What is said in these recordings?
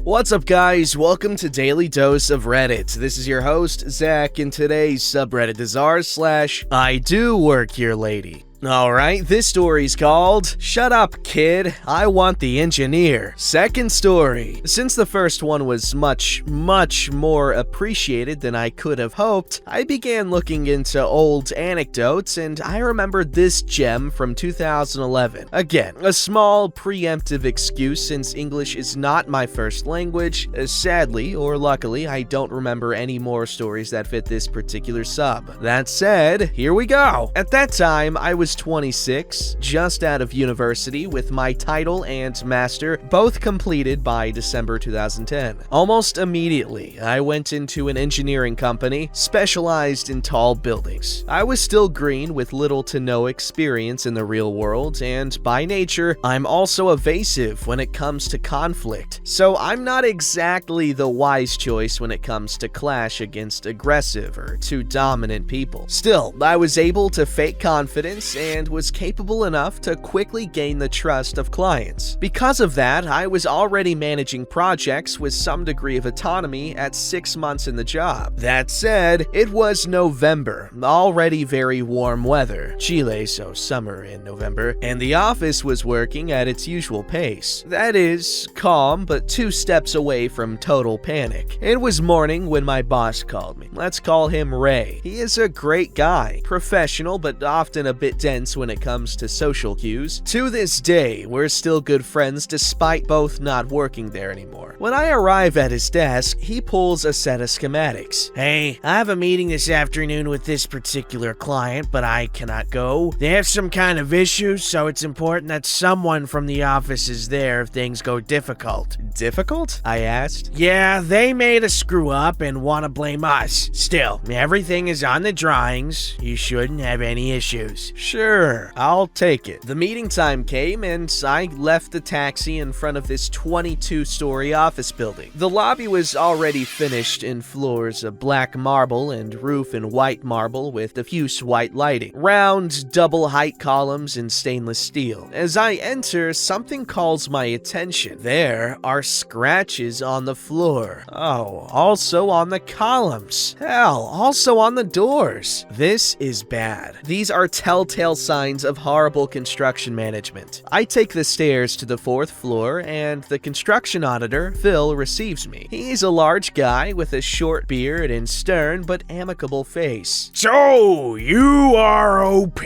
What's up, guys? Welcome to Daily Dose of Reddit. This is your host, Zach, and today's subreddit is r/IDoWorkHereLady. Alright, this story's called Shut Up, Kid, I Want the Engineer. Second story. Since the first one was much more appreciated than I could have hoped, I began looking into old anecdotes, and I remembered this gem from 2011. Again, a small preemptive excuse since English is not my first language. Sadly, or luckily, I don't remember any more stories that fit this particular sub. That said, here we go. At that time, I was 26, just out of university with my title and master both completed by December 2010. Almost immediately, I went into an engineering company specialized in tall buildings. I was still green with little to no experience in the real world, and by nature, I'm also evasive when it comes to conflict, so I'm not exactly the wise choice when it comes to clash against aggressive or too dominant people. Still, I was able to fake confidence and was capable enough to quickly gain the trust of clients. Because of that, I was already managing projects with some degree of autonomy at 6 months in the job. That said, it was November, already very warm weather, Chile, so summer in November, and the office was working at its usual pace. That is, calm, but 2 steps away from total panic. It was morning when my boss called me. Let's call him Ray. He is a great guy, professional, but often a bit dense when it comes to social cues. To this day, we're still good friends despite both not working there anymore. When I arrive at his desk, he pulls a set of schematics. Hey, I have a meeting this afternoon with this particular client, but I cannot go. They have some kind of issues, so it's important that someone from the office is there if things go difficult. Difficult? I asked. Yeah, they made a screw up and want to blame us. Still, everything is on the drawings. You shouldn't have any issues. Sure, I'll take it. The meeting time came and I left the taxi in front of this 22-story office building. The lobby was already finished in floors of black marble and roof in white marble with diffuse white lighting. Round, double-height columns in stainless steel. As I enter, something calls my attention. There are scratches on the floor. Oh, also on the columns. Hell, also on the doors. This is bad. These are telltale signs of horrible construction management. I take the stairs to the 4th floor, and the construction auditor, Phil, receives me. He's a large guy with a short beard and stern but amicable face. So, you are OP.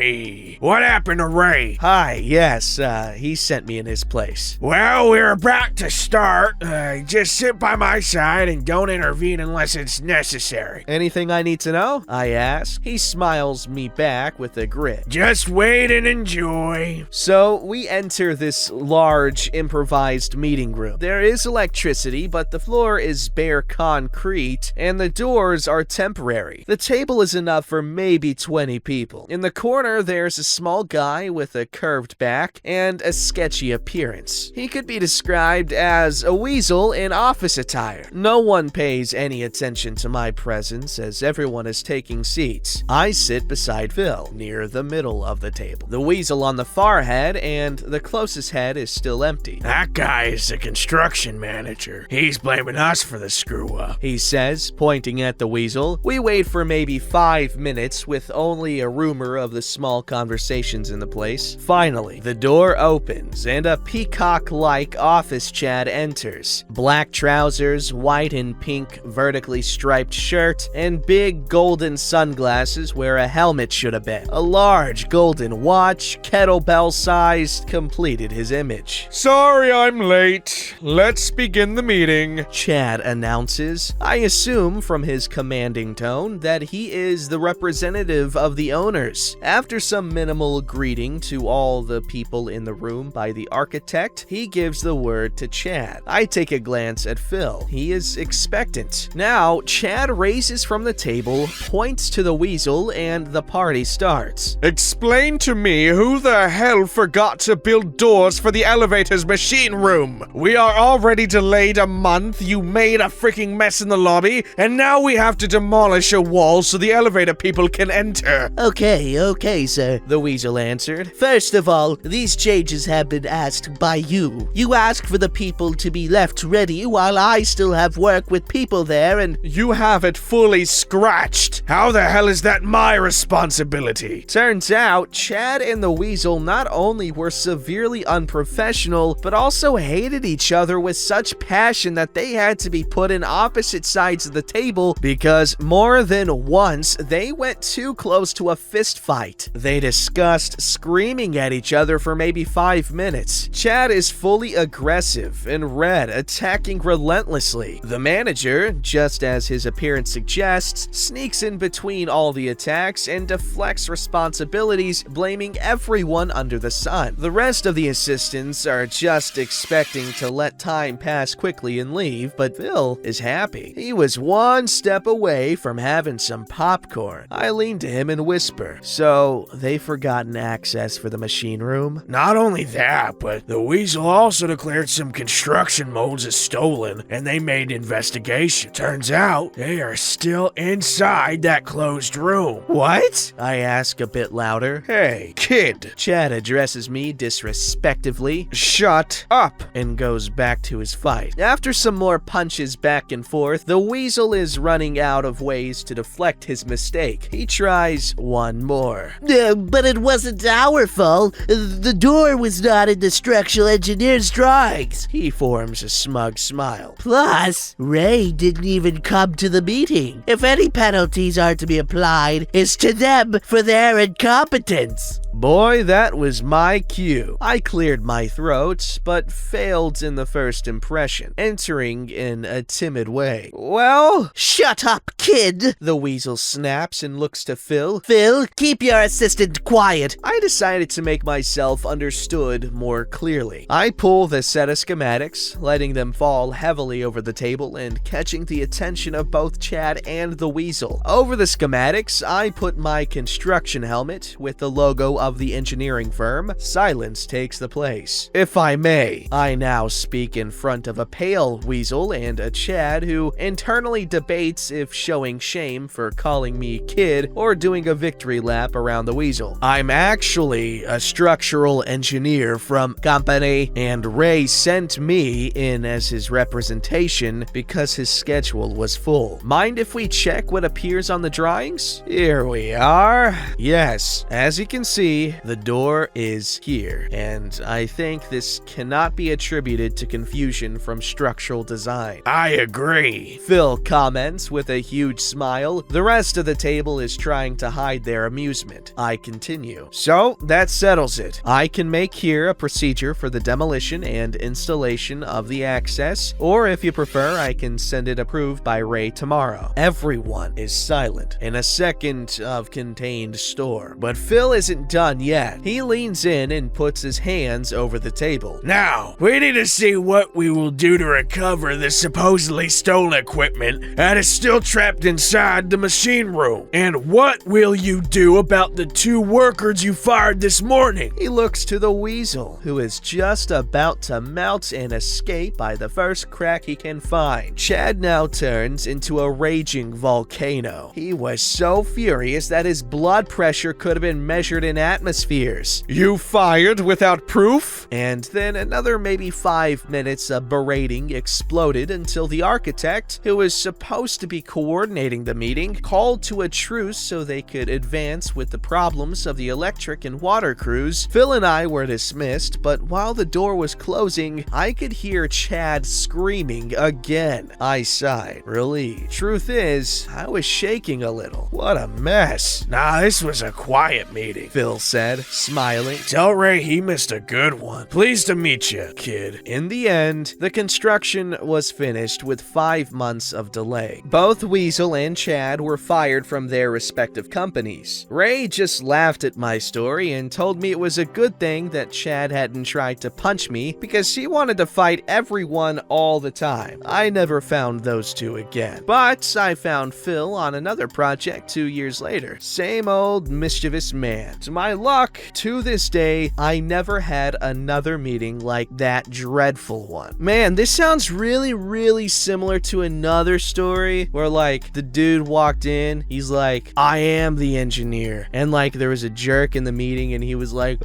What happened to Ray? Hi, yes, he sent me in his place. Well, we're about to start. Just sit by my side and don't intervene unless it's necessary. Anything I need to know? I ask. He smiles me back with a grin. Just wait and enjoy. So we enter this large improvised meeting room. There is electricity, but the floor is bare concrete and the doors are temporary. The table is enough for maybe 20 people. In the corner, there's a small guy with a curved back and a sketchy appearance. He could be described as a weasel in office attire. No one pays any attention to my presence as everyone is taking seats. I sit beside Phil, near the middle of the table. The weasel on the far head and the closest head is still empty. That guy is the construction manager. He's blaming us for the screw-up, he says, pointing at the weasel. We wait for maybe 5 minutes with only a rumor of the small conversations in the place. Finally, the door opens and a peacock-like office Chad enters. Black trousers, white and pink vertically striped shirt, and big golden sunglasses where a helmet should have been. A large golden watch, kettlebell-sized, completed his image. Sorry I'm late. Let's begin the meeting, Chad announces. I assume from his commanding tone that he is the representative of the owners. After some minimal greeting to all the people in the room by the architect, he gives the word to Chad. I take a glance at Phil. He is expectant. Now, Chad raises from the table, points to the weasel, and the party starts. explain to me who the hell forgot to build doors for the elevator's machine room? We are already delayed a month, you made a freaking mess in the lobby, and now we have to demolish a wall so the elevator people can enter. Okay, sir, the weasel answered. First of all, these changes have been asked by you. You asked for the people to be left ready while I still have work with people there, and you have it fully scratched. How the hell is that my responsibility? Turns out, Chad and the weasel not only were severely unprofessional, but also hated each other with such passion that they had to be put in opposite sides of the table because more than once they went too close to a fist fight. They discussed screaming at each other for maybe 5 minutes. Chad is fully aggressive and red, attacking relentlessly. The manager, just as his appearance suggests, sneaks in between all the attacks and deflects responsibilities, blaming everyone under the sun. The rest of the assistants are just expecting to let time pass quickly and leave, but Phil is happy. He was one step away from having some popcorn. I lean to him and whisper, "So, they've forgotten access for the machine room?" Not only that, but the weasel also declared some construction molds as stolen, and they made investigation. Turns out, they are still inside that closed room. What? I ask a bit louder. Hey, kid. Chad addresses me disrespectively, Shut up. and goes back to his fight. After some more punches back and forth, the weasel is running out of ways to deflect his mistake. He tries one more. But it wasn't our fault. The door was not in the structural engineer's drawings. He forms a smug smile. Plus, Ray didn't even come to the meeting. If any penalties are to be applied, it's to them for their incompetence. Boy, that was my cue. I cleared my throat, but failed in the first impression, entering in a timid way. Well, Shut up, kid. the weasel snaps and looks to Phil. Phil, keep your assistant quiet. I decided to make myself understood more clearly. I pull the set of schematics, letting them fall heavily over the table and catching the attention of both Chad and the weasel. Over the schematics, I put my construction helmet with the logo of the engineering firm. Silence takes the place. If I may, I now speak in front of a pale weasel and a Chad who internally debates if showing shame for calling me kid or doing a victory lap around the weasel. I'm actually a structural engineer from company, and Ray sent me in as his representation because his schedule was full. Mind if we check what appears on the drawings? Here we are. Yes, as you can see, the door is here, and I think this cannot be attributed to confusion from structural design. I agree. Phil comments with a huge smile. The rest of the table is trying to hide their amusement. I continue. So, that settles it. I can make here a procedure for the demolition and installation of the access, or if you prefer, I can send it approved by Ray tomorrow. Everyone is silent in a second of contained store, but Phil isn't done yet. He leans in and puts his hands over the table. Now, we need to see what we will do to recover the supposedly stolen equipment that is still trapped inside the machine room. And what will you do about the 2 workers you fired this morning? He looks to the weasel, who is just about to melt and escape by the first crack he can find. Chad now turns into a raging volcano. He was so furious that his blood pressure could have been measured in atmospheres. You fired without proof? And then another maybe 5 minutes of berating exploded until the architect, who was supposed to be coordinating the meeting, called to a truce so they could advance with the problems of the electric and water crews. Phil and I were dismissed, but while the door was closing, I could hear Chad screaming again. I sighed, relieved. Truth is, I was shaking a little. What a mess. Nah, this was a quiet meeting, Phil said, smiling. Tell Ray he missed a good one. Pleased to meet you, kid. In the end, the construction was finished with 5 months of delay. Both Weasel and Chad were fired from their respective companies. Ray just laughed at my story and told me it was a good thing that Chad hadn't tried to punch me because he wanted to fight everyone all the time. I never found those two again. But I found Phil on another project 2 years later. Same old mischievous man. To my my luck, to this day, I never had another meeting like that dreadful one. Man, this sounds really similar to another story where like the dude walked in, he's like, I am the engineer. And like there was a jerk in the meeting and he was like,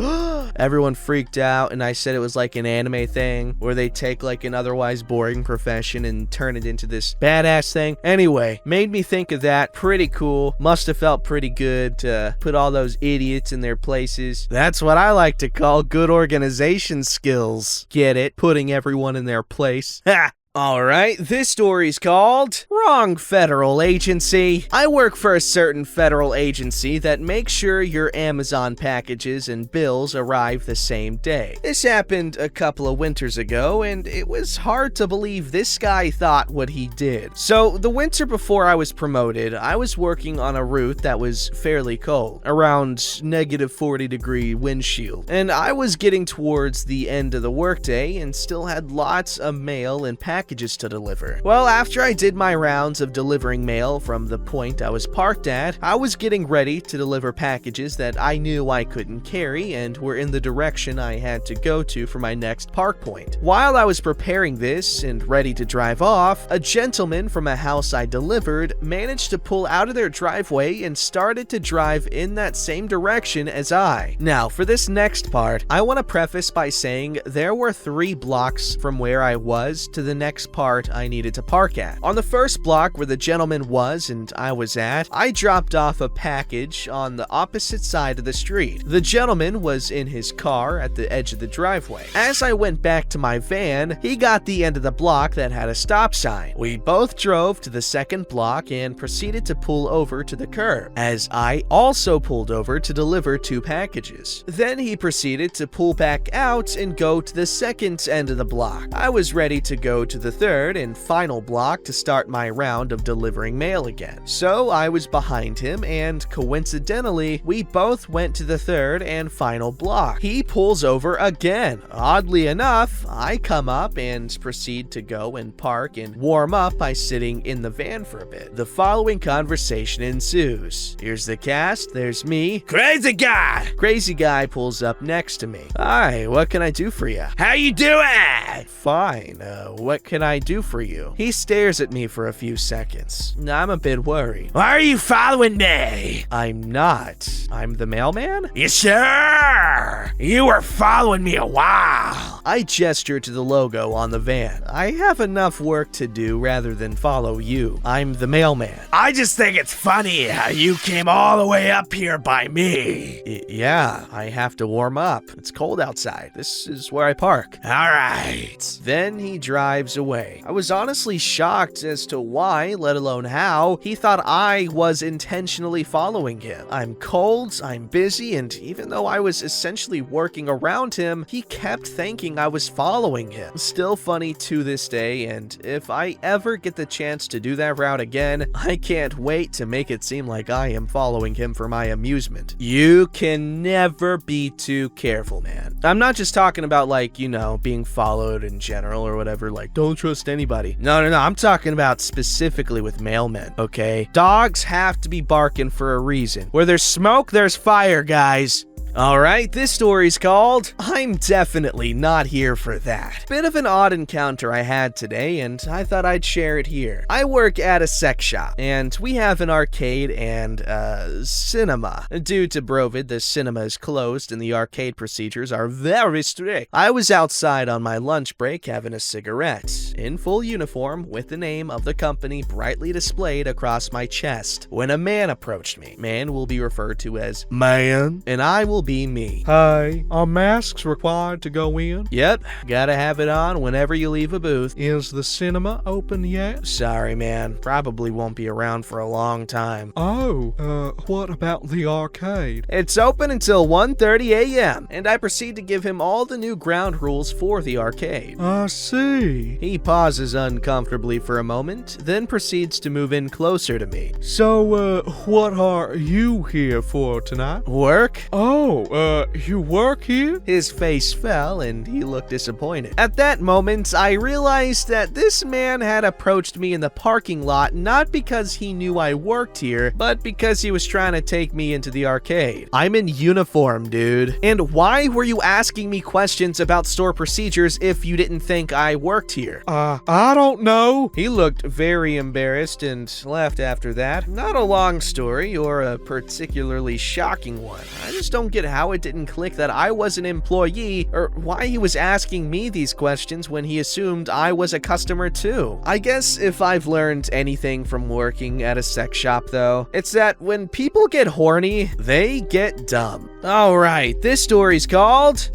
everyone freaked out, and I said it was like an anime thing where they take like an otherwise boring profession and turn it into this badass thing. Anyway, made me think of that. Pretty cool. Must have felt pretty good to put all those idiots in their places. That's what I like to call good organization skills. Get it? Putting everyone in their place. Ha! Alright, this story's called Wrong Federal Agency. I work for a certain federal agency that makes sure your Amazon packages and bills arrive the same day. This happened a couple of winters ago, and it was hard to believe this guy thought what he did. So, the winter before I was promoted, I was working on a route that was fairly cold, around -40-degree windshield, and I was getting towards the end of the workday and still had lots of mail and packages to deliver. Well, after I did my rounds of delivering mail from the point I was parked at, I was getting ready to deliver packages that I knew I couldn't carry and were in the direction I had to go to for my next park point. While I was preparing this and ready to drive off, a gentleman from a house I delivered managed to pull out of their driveway and started to drive in that same direction as I. Now, for this next part, I want to preface by saying there were 3 blocks from where I was to the next part I needed to park at. On the first block where the gentleman was and I was at, I dropped off a package on the opposite side of the street. The gentleman was in his car at the edge of the driveway. As I went back to my van, he got the end of the block that had a stop sign. We both drove to the second block and proceeded to pull over to the curb, as I also pulled over to deliver 2 packages. Then he proceeded to pull back out and go to the second end of the block. I was ready to go to the third and final block to start my round of delivering mail again. So I was behind him, and coincidentally, we both went to the third and final block. He pulls over again. Oddly enough, I come up and proceed to go and park and warm up by sitting in the van for a bit. The following conversation ensues. Here's the cast. There's me. Crazy guy! Crazy guy pulls up next to me. Hi, what can I do for you? How you doing? Fine. What can I do for you? He stares at me for a few seconds. I'm a bit worried. Why are you following me? I'm not. I'm the mailman? Yes, sir! You were following me a while. I gesture to the logo on the van. I have enough work to do rather than follow you. I'm the mailman. I just think it's funny how you came all the way up here by me. Yeah, I have to warm up. It's cold outside. This is where I park. All right. Then he drives away. I was honestly shocked as to why, let alone how, he thought I was intentionally following him. I'm cold, I'm busy, and even though I was essentially working around him, he kept thinking I was following him. Still funny to this day, and if I ever get the chance to do that route again, I can't wait to make it seem like I am following him for my amusement. You can never be too careful, man. I'm not just talking about like, you know, being followed in general or whatever, like don't trust anybody. No, I'm talking about specifically with mailmen, okay? Dogs have to be barking for a reason. Where there's smoke, there's fire, guys. Alright, this story's called I'm Definitely Not Here for That. Bit of an odd encounter I had today, and I thought I'd share it here. I work at a sex shop, and we have an arcade and a cinema. Due to Brovid, the cinema is closed and the arcade procedures are very strict. I was outside on my lunch break having a cigarette, in full uniform with the name of the company brightly displayed across my chest, when a man approached me. Man will be referred to as man, and I will be me. Hi, are masks required to go in? Yep, gotta have it on whenever you leave a booth. Is the cinema open yet? Sorry, man. Probably won't be around for a long time. Oh, what about the arcade? It's open until 1:30 a.m., and I proceed to give him all the new ground rules for the arcade. I see. He pauses uncomfortably for a moment, then proceeds to move in closer to me. So, what are you here for tonight? Work? Oh, Oh, you work here? His face fell and he looked disappointed. At that moment, I realized that this man had approached me in the parking lot not because he knew I worked here, but because he was trying to take me into the arcade. I'm in uniform, dude. And why were you asking me questions about store procedures if you didn't think I worked here? I don't know. He looked very embarrassed and left after that. Not a long story or a particularly shocking one. I just don't get how it didn't click that I was an employee or why he was asking me these questions when he assumed I was a customer too. I guess if I've learned anything from working at a sex shop though, it's that when people get horny, they get dumb. Alright, this story's called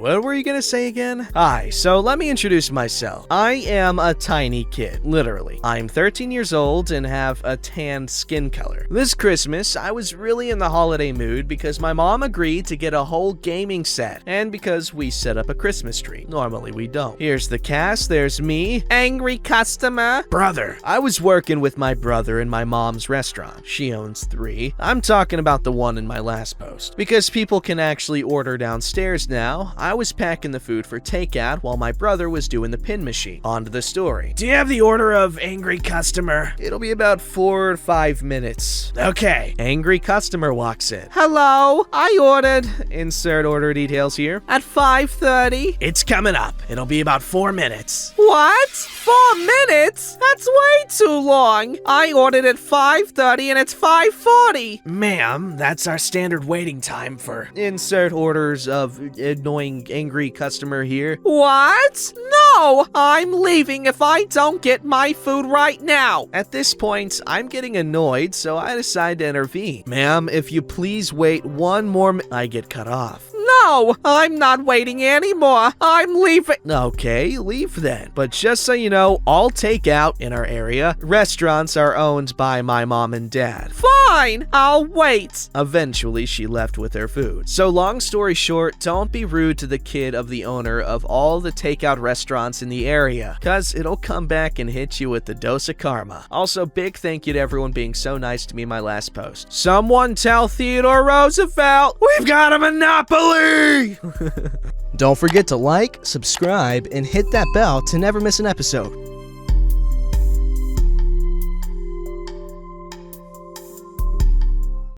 what were you gonna say again? Hi, so let me introduce myself. I am a tiny kid, literally. I'm 13 years old and have a tanned skin color. This Christmas, I was really in the holiday mood because my mom agreed to get a whole gaming set, and because we set up a Christmas tree. Normally we don't. Here's the cast, there's me, angry customer, brother. I was working with my brother in my mom's restaurant. She owns 3. I'm talking about the one in my last post. Because people can actually order downstairs now, I was packing the food for takeout while my brother was doing the pin machine. On to the story. Do you have the order of angry customer? It'll be about 4 or 5 minutes. Okay. Angry customer walks in. Hello, I ordered. Insert order details here. At 5:30. It's coming up. It'll be about 4 minutes. What? 4 minutes? That's way too long. I ordered at 5:30 and it's 5:40. Ma'am, that's our standard waiting time for insert orders of annoying angry customer here. What? No! I'm leaving if I don't get my food right now. At this point, I'm getting annoyed, so I decide to intervene. Ma'am, if you please wait 1 more I get cut off. No, I'm not waiting anymore. I'm leaving. Okay, leave then. But just so you know, all takeout in our area, restaurants are owned by my mom and dad. Fine, I'll wait. Eventually, she left with her food. So long story short, don't be rude to the kid of the owner of all the takeout restaurants in the area, cause it'll come back and hit you with the dose of karma. Also, big thank you to everyone being so nice to me in my last post. Someone tell Theodore Roosevelt, we've got a monopoly! Don't forget to like, subscribe, and hit that bell to never miss an episode.